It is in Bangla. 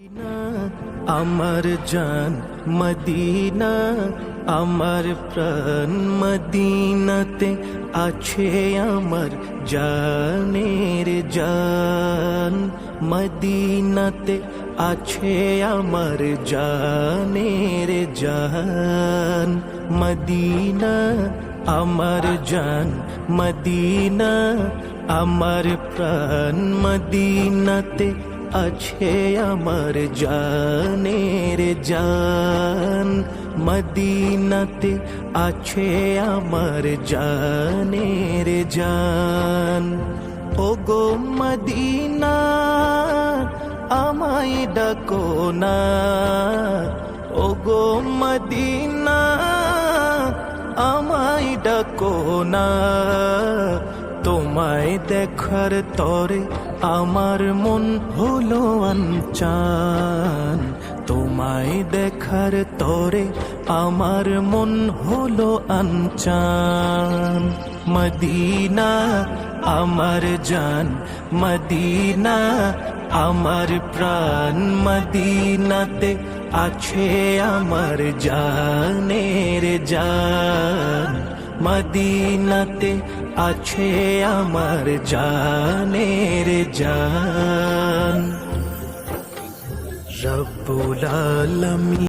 আমার জান মদিনা, আমার প্রাণ মদিনাতে আছে আমার জানের জান। মদিনাতে আছে আমার জানের জান। মদিনা আমার জান মদিনা, আমার প্রাণ মদিনাতে আছে আমার জানের জান। মদিনাতে আছে আমার জানের জান। ওগো মদিনা আমায় ডাকো না, ওগো মদিনা আমায় ডাকো না। তোমায় দেখার তরে আমার মন হলো আনচান। তোমায় দেখার তরে আমার মন হলো আনচান। মদিনা আমার জান মদিনা, আমার প্রাণ মদিনাতে আছে আমার জানের জান। মদিনাতে আছে আমার জানের জান। রব্বুল আলামিন।